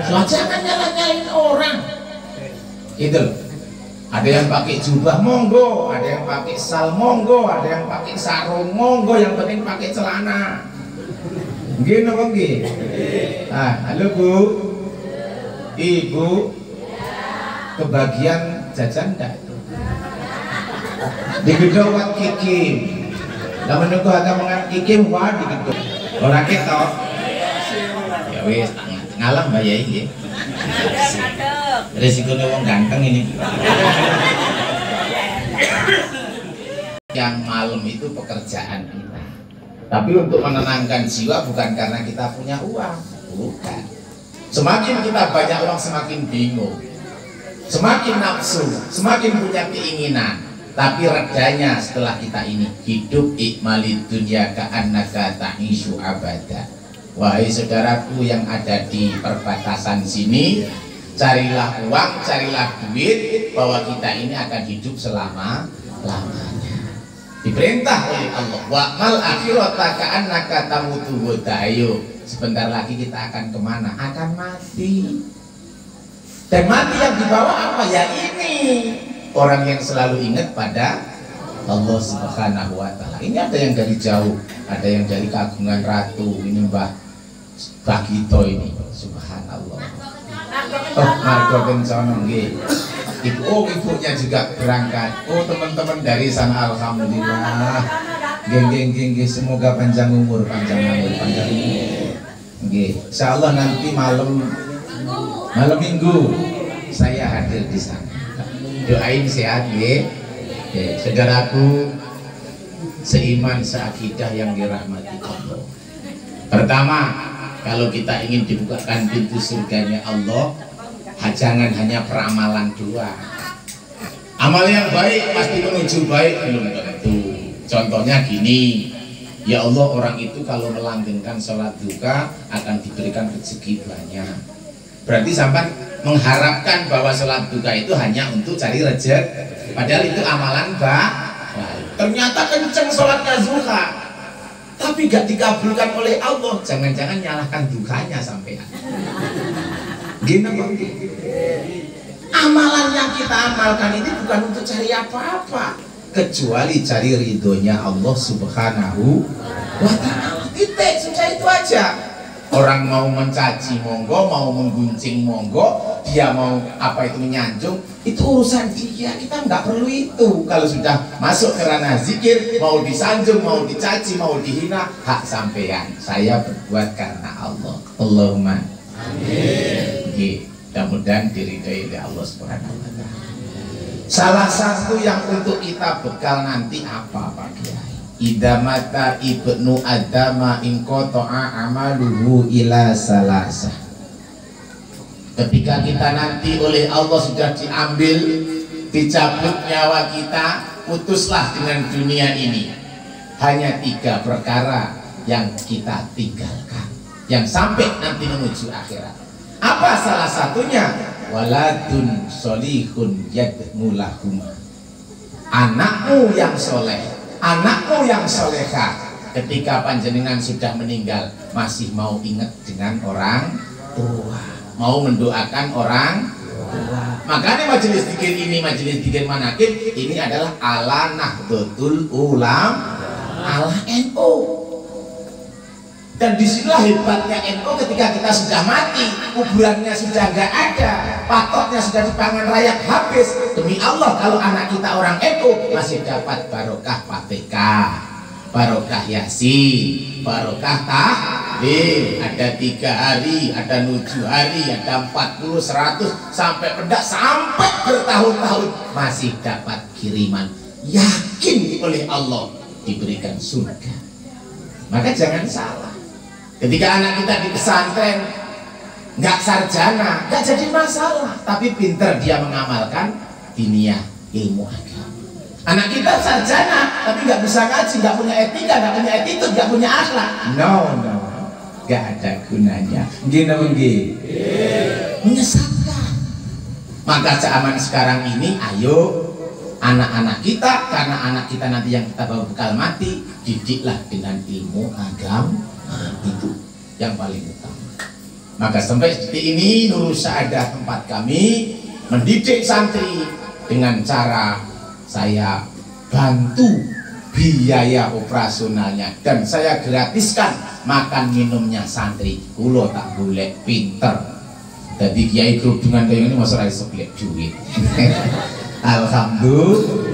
Jangan nyalain orang. Gitu loh. Ada yang pakai jubah monggo, ada yang pakai sal monggo, ada yang pakai sarung monggo, yang penting pakai celana. Gini apa gini? Halo Bu, Ibu, kebagian jajan enggak? Di gedung wat kikim. Lah menunggu agama kikim wah di gedung. Ora ketok. Ya wis ngalah Mbak Yai nggih. Resikonya wong ganteng ini. Yang malam itu pekerjaan kita. Tapi untuk menenangkan jiwa bukan karena kita punya uang, bukan. Semakin kita banyak uang semakin bingung, semakin nafsu, semakin punya keinginan. Tapi redanya setelah kita ini hidup ikmalid dunya ka'annaka ta'ishu abada. Wahai saudaraku yang ada di perbatasan sini, carilah uang, carilah duit, bahwa kita ini akan hidup selama-lamanya. Diperintah oleh Allah, wa'mal akhirata ka'annaka tamutu wa ayo. Sebentar lagi kita akan kemana? Akan mati. Dan mati yang dibawa apa? Ya ini. Orang yang selalu ingat pada Allah Subhanahu wa Ta'ala. Ini ada yang dari jauh, ada yang dari Kagungan Ratu, ini Mbah Bagito ini, subhanallah. Oh, Margo Kencono nggih. Ibunya juga berangkat. Oh, teman-teman dari sana alhamdulillah. Nggih, semoga panjang umur, panjang umur. Nggih. Insyaallah nanti malam Minggu saya hadir di sana. Doain sehat nggih. Saudaraku seiman seakidah yang dirahmati Allah. Pertama, kalau kita ingin dibukakan pintu surganya Allah, jangan hanya peramalan dua. Amal yang baik pasti menuju baik belum tentu. Contohnya gini, ya Allah, orang itu kalau melanggengkan sholat duka akan diberikan rezeki banyak. Berarti sampai mengharapkan bahwa sholat duka itu hanya untuk cari rezeki, padahal itu amalan baik. Ternyata kenceng sholatnya duka, tapi gak dikabulkan oleh Allah. Jangan-jangan nyalahkan dukanya sampai gini bang. Amalan yang kita amalkan ini bukan untuk cari apa-apa kecuali cari ridhonya Allah Subhanahu wa Ta'ala. Titik, sudah itu aja. Orang mau mencaci monggo, mau mengguncing monggo, dia mau apa itu menyanjung, itu urusan dia, kita nggak perlu itu. Kalau sudah masuk ke ranah zikir, mau disanjung, mau dicaci, mau dihina, hak sampean. Saya berbuat karena Allah. Allahumma amin. Mudah-mudahan diridhai oleh Allah Subhanahu wa Ta'ala. Salah satu yang untuk kita bekal nanti apa Pak Kiai? Idamata ibnu adama inqata'a amaluhu ila salasah. Ketika kita nanti oleh Allah sudah diambil, dicabut nyawa kita, putuslah dengan dunia ini. Hanya 3 perkara yang kita tinggalkan, yang sampai nanti menuju akhirat. Apa salah satunya? Waladun solihun yadmulahuma. Anakmu yang soleh, anakmu yang soleha, ketika panjenengan sudah meninggal masih mau ingat dengan orang tua, mau mendoakan orang tua. Makanya majelis zikir ini, majelis zikir manakib ini adalah ala nahdlatul ulam, ala NU. Dan disinilah hebatnya NU, ketika kita sudah mati, kuburannya sudah nggak ada, patoknya sudah dipangan rakyat habis. Demi Allah, kalau anak kita orang NU masih dapat barokah Fatihah, barokah Yasin, barokah tahlil. Ada 3 hari, ada 7 hari, ada 40, 100, sampai pedak, sampai bertahun-tahun masih dapat kiriman. Yakin oleh Allah diberikan surga. Maka jangan salah. Ketika anak kita di pesantren nggak sarjana, nggak jadi masalah, tapi pinter dia mengamalkan diniyah ilmu agama. Anak kita sarjana tapi nggak bisa ngaji, nggak punya etika, nggak punya attitude, nggak punya akhlak, no, nggak ada gunanya. Gini menyesatkan. Maka zaman sekarang ini, ayo anak-anak kita, karena anak kita nanti yang kita bawa bekal mati, didiklah dengan ilmu agama. Itu yang paling utama. Maka sampai detik ini Nurul Saadah tempat kami mendidik santri dengan cara saya bantu biaya operasionalnya dan saya gratiskan makan minumnya santri. Kulo tak golek pinter. Jadi kiai kerudungan kayak ini masalah sebelah duit. Alhamdulillah.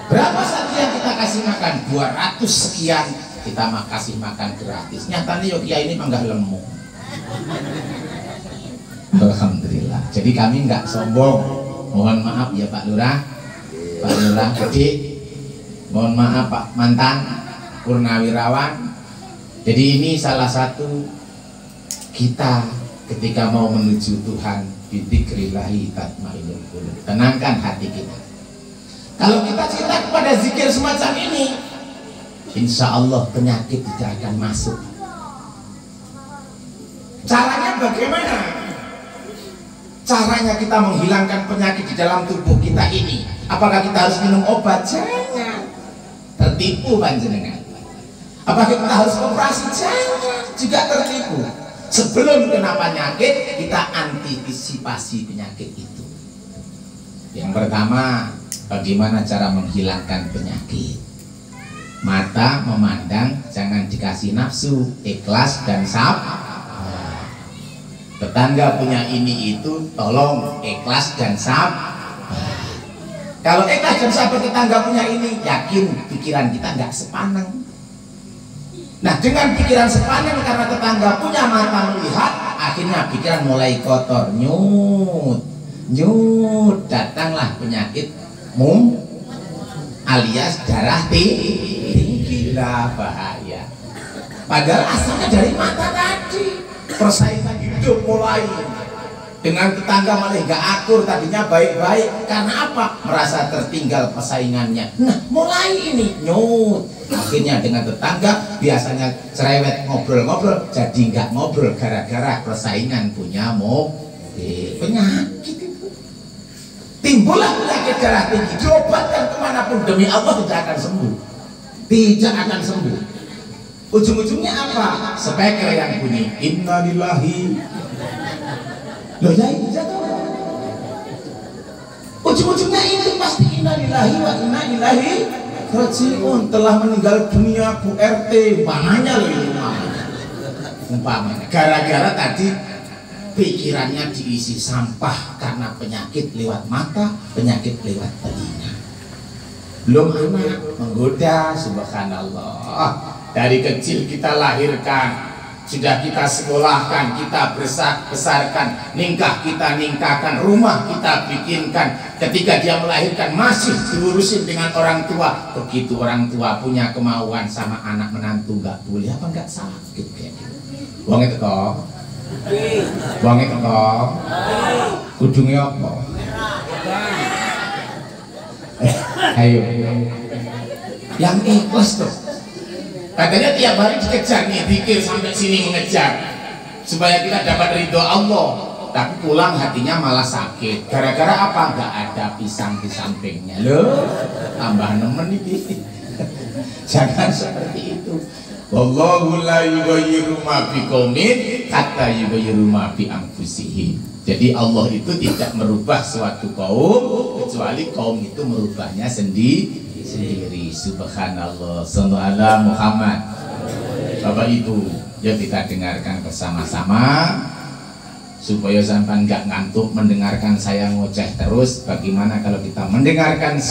Berapa santri yang kita kasih makan? 200 sekian kita kasih makan gratis. Nyatanya yo kiai ini manggah lemu. Alhamdulillah. Jadi kami nggak sombong. Mohon maaf ya Pak Lurah, Pak Lurah Gede. Mohon maaf Pak mantan Purnawirawan. Jadi ini salah satu kita ketika mau menuju Tuhan, bidzikrillahi tatmainnul qulub. Tenangkan hati kita. Kalau kita cinta kepada zikir semacam ini, insya Allah penyakit tidak akan masuk. Caranya bagaimana? Caranya kita menghilangkan penyakit di dalam tubuh kita ini. Apakah kita harus minum obat? Jangan. Tertipu panjenengan. Apakah kita harus operasi? Jangan. Juga tertipu. Sebelum kena penyakit, kita antisipasi penyakit itu. Yang pertama, bagaimana cara menghilangkan penyakit? Mata memandang, jangan dikasih nafsu, ikhlas dan sabar. Tetangga punya ini itu, tolong ikhlas dan sabar. Kalau ikhlas dan sabar tetangga punya ini, yakin pikiran kita nggak sepaneng. Nah, dengan pikiran sepaneng karena tetangga punya mata melihat, akhirnya pikiran mulai kotor, nyut, datanglah penyakit alias darah tinggi. Lah bahaya. Padahal asalnya dari mata tadi. Persaingan hidup mulai dengan tetangga malah nggak akur, tadinya baik-baik karena apa? Merasa tertinggal persaingannya. Nah, mulai ini nyut. Akhirnya dengan tetangga biasanya cerewet ngobrol-ngobrol, jadi nggak ngobrol gara-gara persaingan punya penyakit itu. Timbullah penyakit darah tinggi, diobatkan kemanapun demi Allah tidak akan sembuh, tidak akan sembuh. Ujung-ujungnya apa? Speaker yang bunyi innalillahi. Loh ya itu jatuh. Ujung-ujungnya itu pasti innalillahi wa inna ilaihi rajiun. Telah meninggal dunia Bu RT. Umpamanya loh ini umpamanya. Gara-gara tadi pikirannya diisi sampah karena penyakit lewat mata, penyakit lewat telinga. Belum anak menggoda, subhanallah. Dari kecil kita lahirkan, sudah kita sekolahkan, kita besarkan, nikah kita nikahkan, rumah kita bikinkan. Ketika dia melahirkan masih diurusin dengan orang tua. Begitu orang tua punya kemauan sama anak menantu nggak boleh, apa nggak sakit kayak gitu. Wong itu kok, wong itu kok, kudungnya apa? Ayo, yang ikhlas tuh. Katanya tiap hari dikejar nih, dikir sampai sini mengejar supaya kita dapat ridho Allah, tapi pulang hatinya malah sakit. Gara-gara apa? Nggak ada pisang di sampingnya. Loh, tambah nemen ini. Jangan seperti itu. Wallahu la yughayyiru ma biqaumin hatta yughayyiru ma bi anfusihim. Jadi Allah itu tidak merubah suatu kaum kecuali kaum itu merubahnya sendiri. Subhanallah. Sallallahu alaihi Muhammad. Bapak Ibu, ya kita dengarkan bersama-sama supaya sampai nggak ngantuk mendengarkan saya ngoceh terus. Bagaimana kalau kita mendengarkan